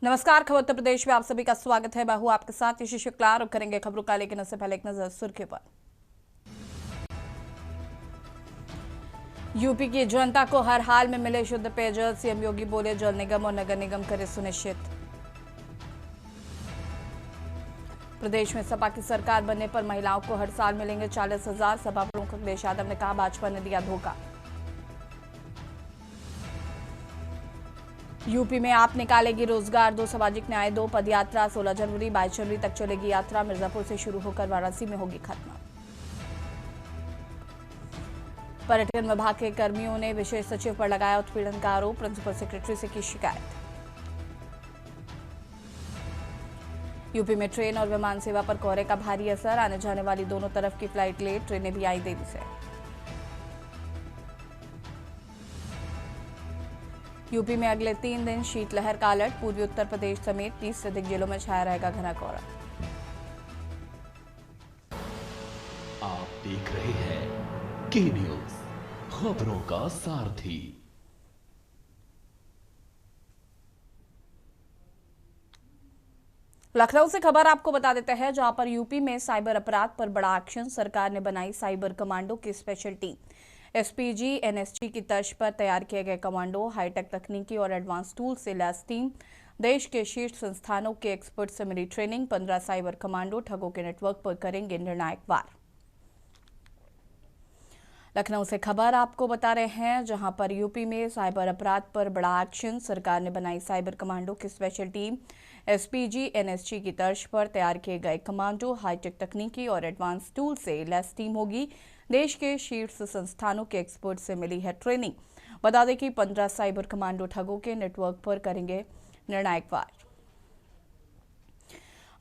नमस्कार। खबर उत्तर प्रदेश में आप सभी का स्वागत है। मैं हूं आपके साथ यशी शुक्ला और करेंगे खबरों का, लेकिन उससे पहले एक नजर सुर्खियों पर। यूपी की जनता को हर हाल में मिले शुद्ध पेयजल, सीएम योगी बोले जल निगम और नगर निगम करे सुनिश्चित। प्रदेश में सपा की सरकार बनने पर महिलाओं को हर साल मिलेंगे 40,000, सपा प्रमुख अखिलेश यादव ने कहा भाजपा ने दिया धोखा। यूपी में आप निकालेगी रोजगार, दो सामाजिक न्याय दो पदयात्रा, 16 जनवरी 22 जनवरी तक चलेगी यात्रा, मिर्जापुर से शुरू होकर वाराणसी में होगी खत्म। पर्यटन विभाग के कर्मियों ने विशेष सचिव पर लगाया उत्पीड़न का आरोप, प्रिंसिपल सेक्रेटरी से की शिकायत। यूपी में ट्रेन और विमान सेवा पर कोहरे का भारी असर, आने जाने वाली दोनों तरफ की फ्लाइट लेट, ट्रेनें भी आई देरी से। यूपी में अगले 3 दिन शीतलहर का अलर्ट, पूर्वी उत्तर प्रदेश समेत 30 से अधिक जिलों में छाया रहेगा घना कोहरा। आप देख रहे हैं के न्यूज, खबरों का सारथी। लखनऊ से खबर आपको बता देते हैं, जहां पर यूपी में साइबर अपराध पर बड़ा एक्शन, सरकार ने बनाई साइबर कमांडो की स्पेशल टीम। एसपीजी एनएसजी की तर्ज पर तैयार किए गए कमांडो, हाईटेक तकनीकी और एडवांस टूल से लैस टीम, देश के शीर्ष संस्थानों के एक्सपर्ट से मिली ट्रेनिंग, 15 साइबर कमांडो ठगों के नेटवर्क पर करेंगे निर्णायक वार। लखनऊ से खबर आपको बता रहे हैं, जहां पर यूपी में साइबर अपराध पर बड़ा एक्शन, सरकार ने बनाई साइबर कमांडो की स्पेशल टीम। एसपीजी एनएसजी की तर्ज पर तैयार किए गए कमांडो, हाईटेक तकनीकी और एडवांस टूल से लैस टीम होगी, देश के शीर्ष संस्थानों के एक्सपर्ट से मिली है ट्रेनिंग। बता दें कि 15 साइबर कमांडो ठगों के नेटवर्क पर करेंगे निर्णायक वार।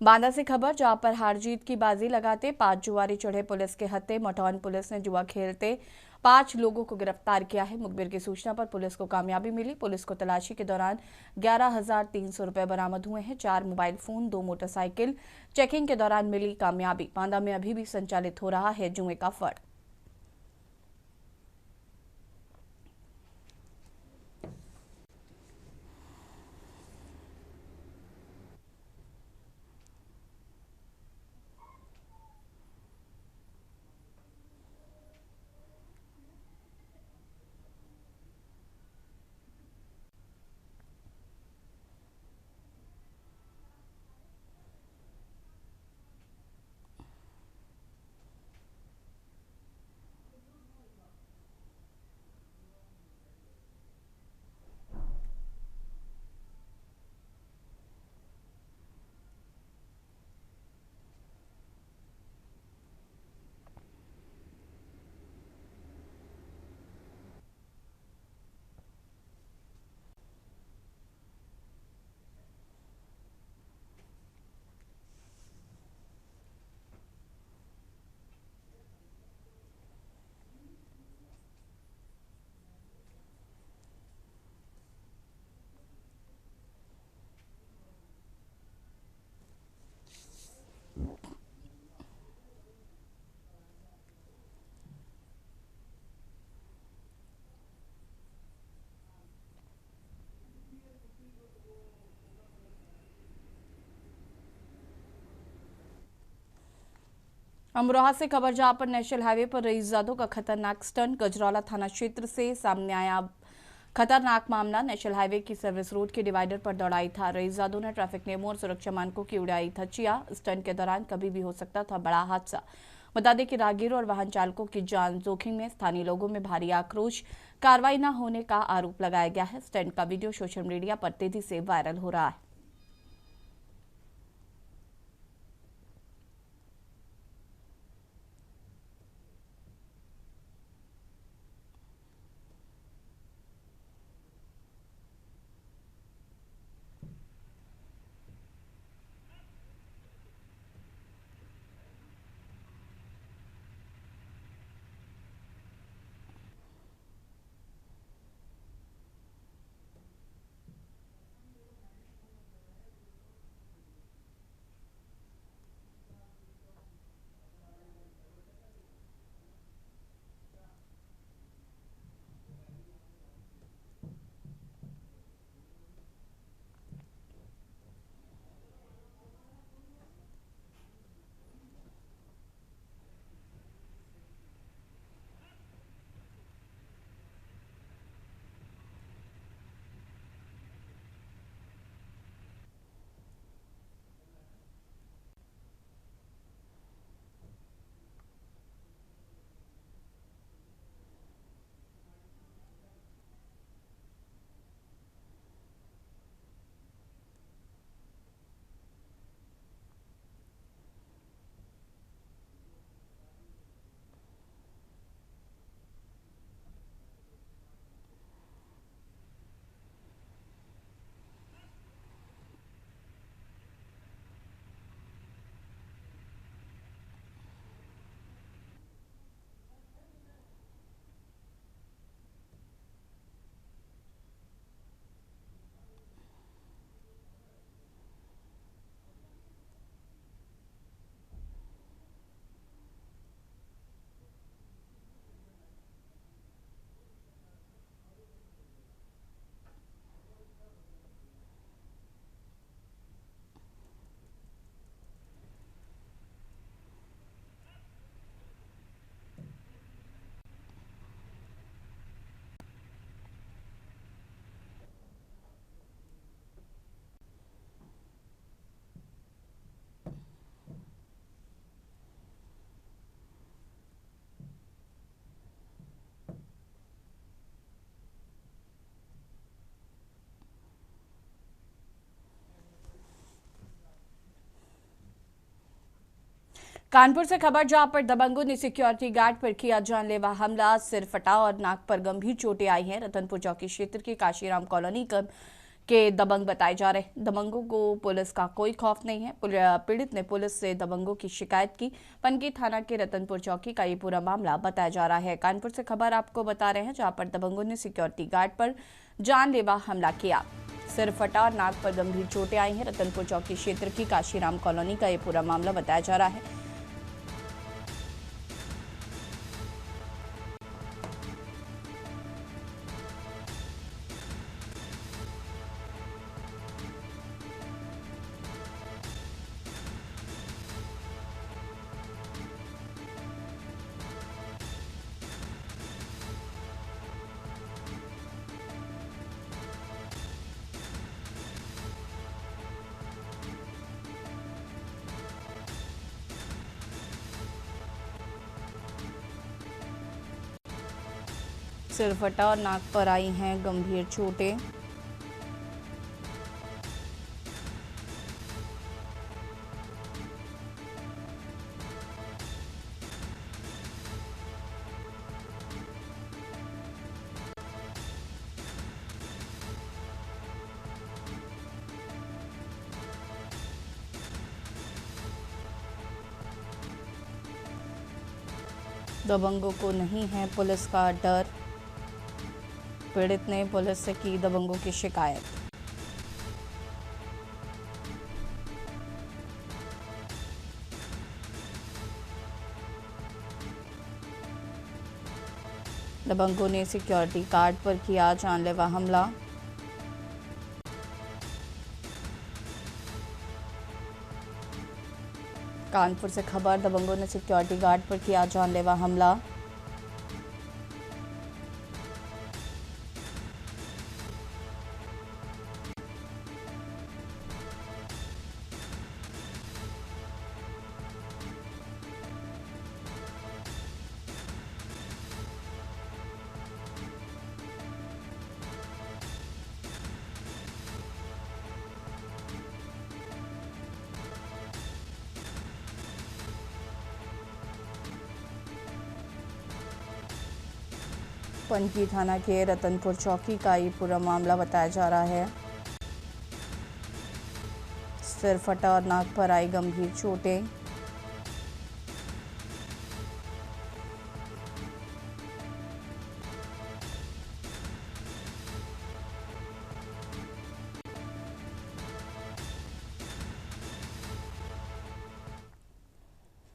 बांदा से खबर, जहां पर हार जीत की बाजी लगाते 5 जुआरी चढ़े पुलिस के हत्थे, मटौन पुलिस ने जुआ खेलते 5 लोगों को गिरफ्तार किया है। मुखबिर की सूचना पर पुलिस को कामयाबी मिली। पुलिस को तलाशी के दौरान 11,300 रुपए बरामद हुए हैं, 4 मोबाइल फोन, 2 मोटरसाइकिल। चेकिंग के दौरान मिली कामयाबी। बांदा में अभी भी संचालित हो रहा है जुए का फड़। अमरोहा से खबर, जहां पर नेशनल हाईवे पर रईसजादों का खतरनाक स्टंट, गजरौला थाना क्षेत्र से सामने आया खतरनाक मामला। नेशनल हाईवे की सर्विस रोड के डिवाइडर पर दौड़ाई था रईसजादों ने, ट्रैफिक नियमों और सुरक्षा मानकों की उड़ाई धज्जियां। स्टंट के दौरान कभी भी हो सकता था बड़ा हादसा। बता दें कि राहगीरों और वाहन चालकों की जान जोखिम में, स्थानीय लोगों में भारी आक्रोश, कार्रवाई न होने का आरोप लगाया गया है। स्टंट का वीडियो सोशल मीडिया पर तेजी से वायरल हो रहा है। कानपुर से खबर जहां पर दबंगों ने सिक्योरिटी गार्ड पर किया जानलेवा हमला, सिर फटा और नाक पर गंभीर चोटें आई हैं। रतनपुर चौकी क्षेत्र के काशीराम कॉलोनी के दबंग बताए जा रहे हैं। दबंगों को पुलिस का कोई खौफ नहीं है। पीड़ित ने पुलिस से दबंगों की शिकायत की। पनकी थाना के रतनपुर चौकी का ये पूरा मामला बताया जा रहा है। कानपुर से खबर आपको बता रहे हैं जहां पर दबंगों ने सिक्योरिटी गार्ड पर जानलेवा हमला किया, सिर फटा और नाक पर गंभीर चोटें आई हैं। रतनपुर चौकी क्षेत्र की काशीराम कॉलोनी का ये पूरा मामला बताया जा रहा है। सिर फटा और नाक पर आई हैं गंभीर चोटें। दबंगों को नहीं है पुलिस का डर। पीड़ित ने पुलिस से की दबंगों की शिकायत। दबंगों ने सिक्योरिटी गार्ड पर किया जानलेवा हमला। कानपुर से खबर, दबंगों ने सिक्योरिटी गार्ड पर किया जानलेवा हमला। पनकी थाना के रतनपुर चौकी का ये पूरा मामला बताया जा रहा है। सिर फटा और नाक पर आई गंभीर चोटें।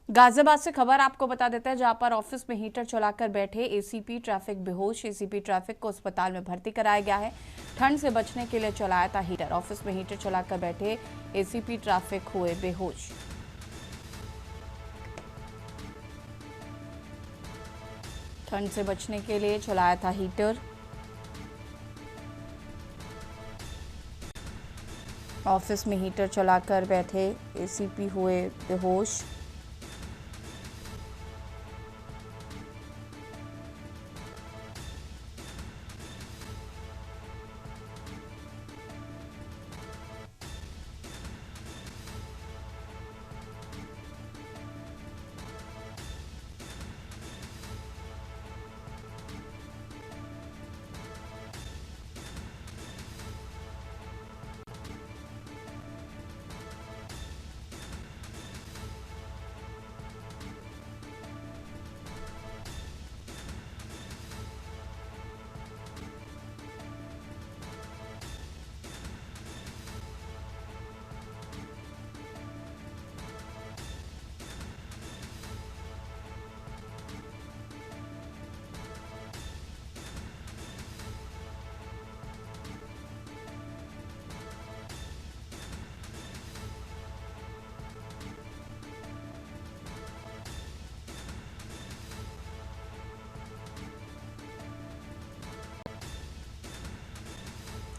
गाजियाबाद से खबर आपको बता देते हैं जहां पर ऑफिस में हीटर चलाकर बैठे एसीपी ट्रैफिक बेहोश। एसीपी ट्रैफिक को अस्पताल में भर्ती कराया गया है। ठंड से बचने के लिए चलाया था हीटर। ऑफिस में हीटर चलाकर बैठे एसीपी ट्रैफिक हुए बेहोश। ठंड से बचने के लिए चलाया था हीटर। ऑफिस में हीटर चलाकर बैठे एसीपी हुए बेहोश।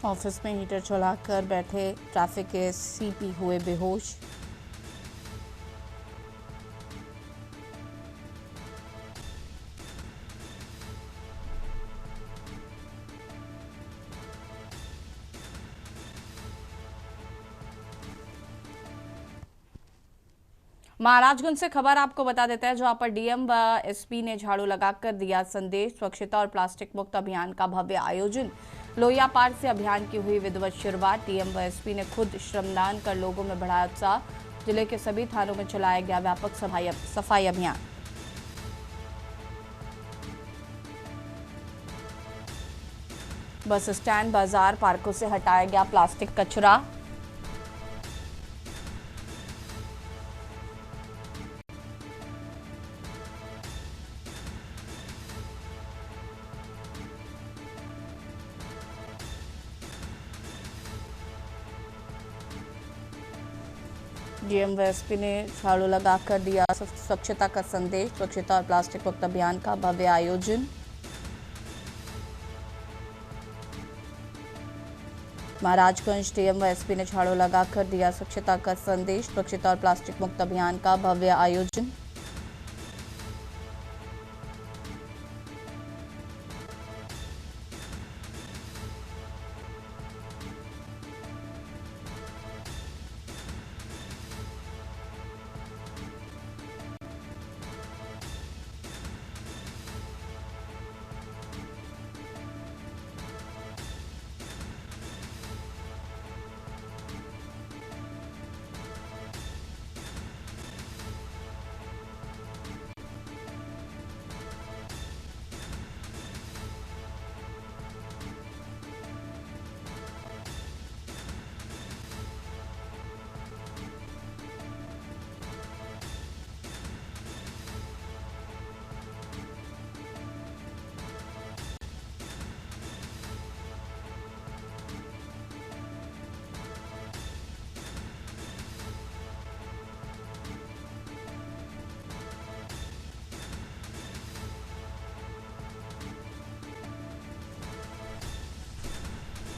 ऑफिस में हीटर चलाकर बैठे ट्रैफिक के सीपी हुए बेहोश। महाराजगंज से खबर आपको बता देते हैं, जहां पर डीएम व एसपी ने झाड़ू लगाकर दिया संदेश। स्वच्छता और प्लास्टिक मुक्त अभियान का भव्य आयोजन। लोहिया पार से अभियान की हुई विधिवत शुरुआत। डीएम व एसपी ने खुद श्रमदान कर लोगों में बढ़ाया उत्साह। जिले के सभी थानों में चलाया गया व्यापक सफाई अभियान। बस स्टैंड, बाजार, पार्कों से हटाया गया प्लास्टिक कचरा। डीएम व एसपी ने झाड़ू लगाकर दिया स्वच्छता का संदेश। स्वच्छता और प्लास्टिक मुक्त अभियान का भव्य आयोजन। महाराजगंज डीएम व एसपी ने झाड़ू लगाकर दिया स्वच्छता का संदेश। स्वच्छता और प्लास्टिक मुक्त अभियान का भव्य आयोजन।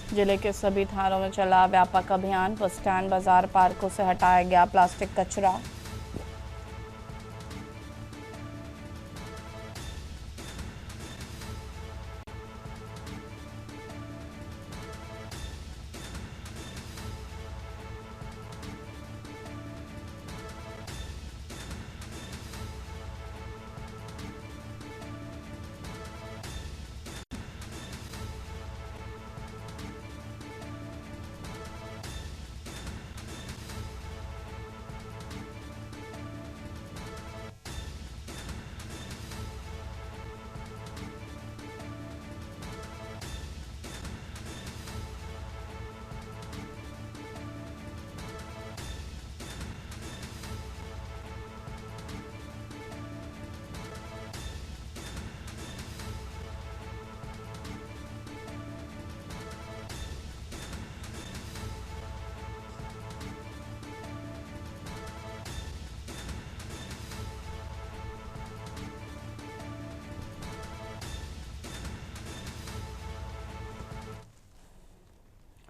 जिले के सभी थानों में चला व्यापक अभियान। बस स्टैंड, बाजार, पार्कों से हटाया गया प्लास्टिक कचरा।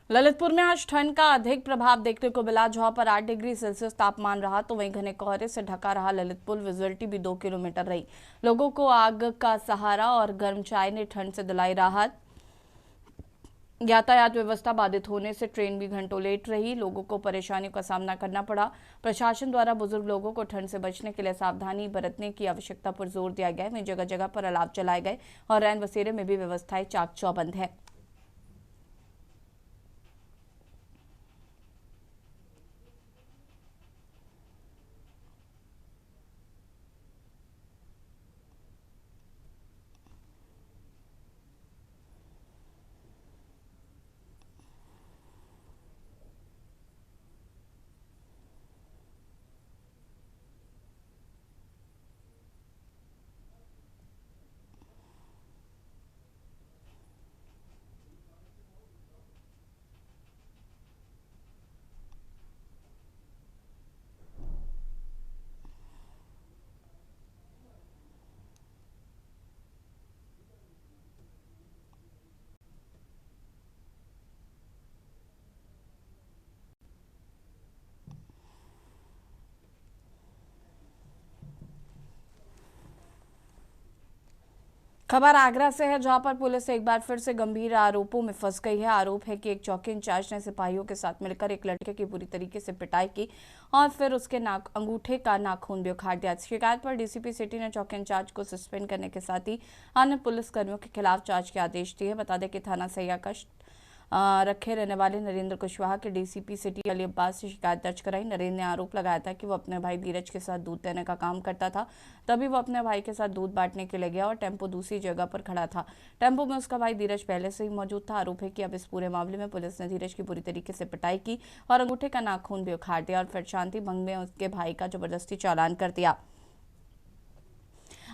ललितपुर में आज ठंड का अधिक प्रभाव देखने को मिला, जहां पर 8 डिग्री सेल्सियस तापमान रहा, तो वहीं घने कोहरे से ढका रहा ललितपुर। विजिबिलिटी भी 2 किलोमीटर रही। लोगों को आग का सहारा और गर्म चाय ने ठंड से दिलाई राहत। यातायात व्यवस्था बाधित होने से ट्रेन भी घंटों लेट रही। लोगों को परेशानियों का सामना करना पड़ा। प्रशासन द्वारा बुजुर्ग लोगों को ठंड से बचने के लिए सावधानी बरतने की आवश्यकता पर जोर दिया गया। वहीं जगह जगह पर अलाव चलाए गए और रैन बसेरे में भी व्यवस्थाएं चाक चौबंद है। खबर आगरा से है, जहां पर पुलिस एक बार फिर से गंभीर आरोपों में फंस गई है। आरोप है कि एक चौकी इंचार्ज ने सिपाहियों के साथ मिलकर एक लड़के की बुरी तरीके से पिटाई की और फिर उसके अंगूठे का नाखून भी उखाड़ दिया। शिकायत पर डीसीपी सिटी ने चौकी इंचार्ज को सस्पेंड करने के साथ ही अन्य पुलिस कर्मियों के खिलाफ जांच के आदेश दिए। बता दें कि थाना सैया का रखे रहने वाले नरेंद्र कुशवाहा के डीसीपी सिटी अली अब्बास से शिकायत दर्ज कराई। नरेंद्र ने आरोप लगाया था कि वो अपने भाई धीरज के साथ दूध देने का काम करता था। तभी वो अपने भाई के साथ दूध बांटने के लिए गया और टेम्पो दूसरी जगह पर खड़ा था। टेम्पो में उसका भाई धीरज पहले से ही मौजूद था। आरोप है कि अब इस पूरे मामले में पुलिस ने धीरज की बुरी तरीके से पिटाई की और अंगूठे का नाखून भी उखाड़ दिया और फिर शांति भंग में उसके भाई का जबरदस्ती चालान कर दिया।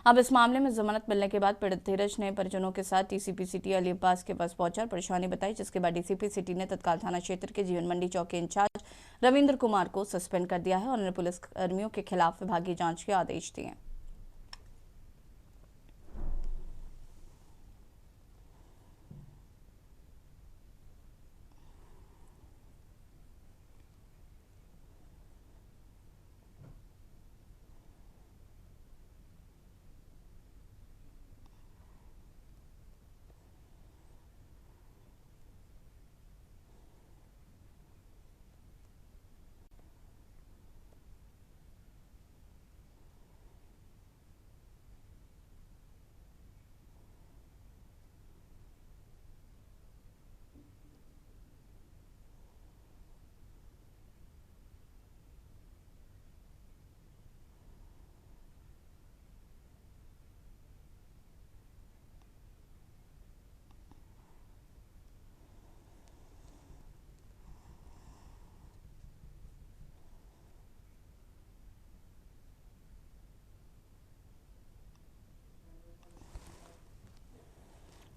अब इस मामले में जमानत मिलने के बाद पीड़ित धीरज ने परिजनों के साथ डीसीपी सिटी अली अब्बास के पास पहुंचा और परेशानी बताई, जिसके बाद डीसीपी सिटी ने तत्काल थाना क्षेत्र के जीवन मंडी चौकी इंचार्ज रविंद्र कुमार को सस्पेंड कर दिया है और उन्हें पुलिस कर्मियों के खिलाफ विभागीय जांच के आदेश दिए।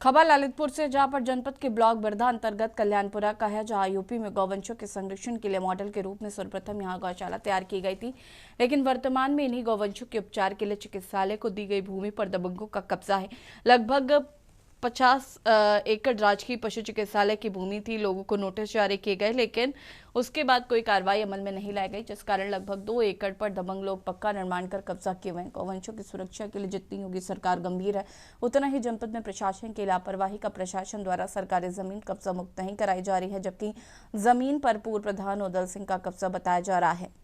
खबर ललितपुर से, जहां पर जनपद के ब्लॉक बिरधा अंतर्गत कल्याणपुरा का है, जहां यूपी में गौवंशों के संरक्षण के लिए मॉडल के रूप में सर्वप्रथम यहां गौशाला तैयार की गई थी। लेकिन वर्तमान में इन्हीं गौवंशों के उपचार के लिए चिकित्सालय को दी गई भूमि पर दबंगों का कब्जा है। लगभग 50 एकड़ राजकीय पशु चिकित्सालय की भूमि थी। लोगों को नोटिस जारी किए गए, लेकिन उसके बाद कोई कार्रवाई अमल में नहीं लाई गई, जिस कारण लगभग 2 एकड़ पर दबंग लोग पक्का निर्माण कर कब्जा किए हुए हैं। गौवंशों की सुरक्षा के लिए जितनी योगी सरकार गंभीर है, उतना ही जनपद में प्रशासन की लापरवाही का प्रशासन द्वारा सरकारी जमीन कब्जा मुक्त नहीं कराई जा रही है, जबकि जमीन पर पूर्व प्रधान उदल सिंह का कब्जा बताया जा रहा है।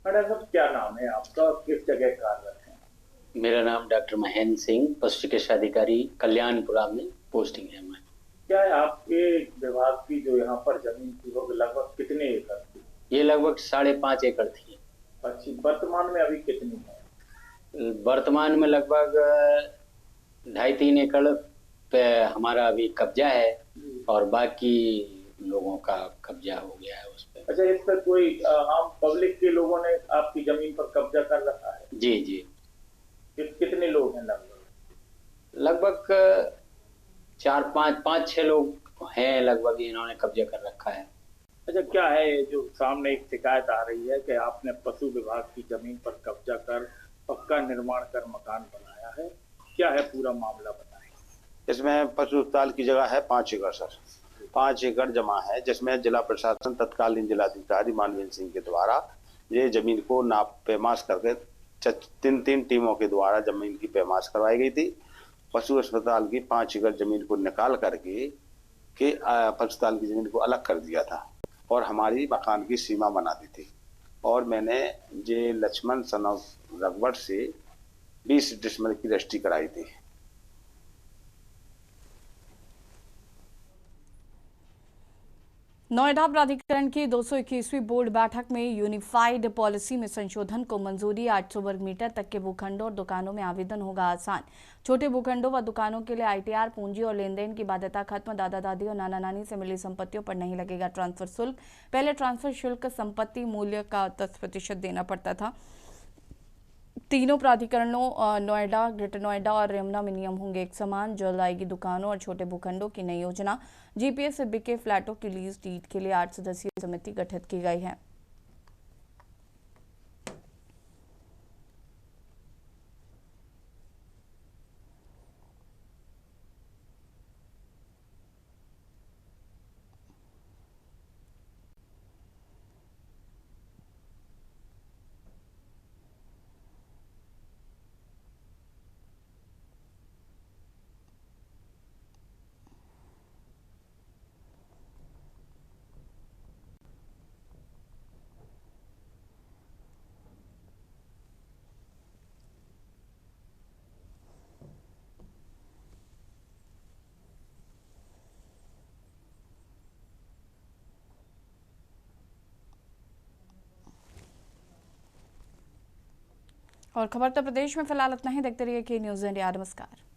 मैडम साहब, क्या नाम है आपका, किस जगह कार्यरत है? मेरा नाम डॉक्टर महेंद्र सिंह, पशु चिकित्सा अधिकारी, कल्याणपुरा में पोस्टिंग है। मैं क्या है आपके विभाग की जो यहाँ पर जमीन थी वो लगभग कितने एकड़ थी? ये लगभग 5.5 एकड़ थी। अच्छी। वर्तमान में अभी कितनी है? वर्तमान में लगभग 2.5-3 एकड़ पे हमारा अभी कब्जा है और बाकी लोगों का कब्जा हो गया है उस पर। अच्छा, इस पर कोई आम पब्लिक के लोगों ने आपकी जमीन पर कब्जा कर रखा है? जी जी। कितने लोग हैं? लगभग 4-5-6 लोग हैं लगभग, इन्होंने कब्जा कर रखा है। अच्छा, क्या है जो सामने एक शिकायत आ रही है कि आपने पशु विभाग की जमीन पर कब्जा कर पक्का निर्माण कर मकान बनाया है, क्या है पूरा मामला बताएं। इसमें पशु अस्पताल की जगह है 5 एकड़ सर, 5 एकड़ जमा है, जिसमें जिला प्रशासन तत्कालीन जिलाधिकारी मानवीय सिंह के द्वारा ये जमीन को नाप पैमाश करके 3 टीमों के द्वारा जमीन की पैमाश करवाई गई थी। पशु अस्पताल की 5 एकड़ जमीन को निकाल करके पशु अस्पताल की जमीन को अलग कर दिया था और हमारी मकान की सीमा बना दी थी। और मैंने जे लक्ष्मण सन ऑफ रघुवर से 20 डिसमिल की रजिस्ट्री कराई थी। नोएडा प्राधिकरण की 221वीं बोर्ड बैठक में यूनिफाइड पॉलिसी में संशोधन को मंजूरी। 800 वर्ग मीटर तक के भूखंडों और दुकानों में आवेदन होगा आसान। छोटे भूखंडों व दुकानों के लिए आईटीआर, पूंजी और लेन देन की बाध्यता खत्म। दादा दादी और नाना नानी से मिली संपत्तियों पर नहीं लगेगा ट्रांसफर शुल्क। पहले ट्रांसफर शुल्क संपत्ति मूल्य का 10% देना पड़ता था। तीनों प्राधिकरणों नोएडा, ग्रेटर नोएडा और यमुना में नियम होंगे एक समान। जल्द आएगी दुकानों और छोटे भूखंडों की नई योजना। जीपीएस से बिके फ्लैटों की लीज डीड के लिए 8 सदस्यीय समिति गठित की गई है। और खबर तो प्रदेश में फिलहाल इतना ही। देखते रहिए के न्यूज़ इंडिया। नमस्कार।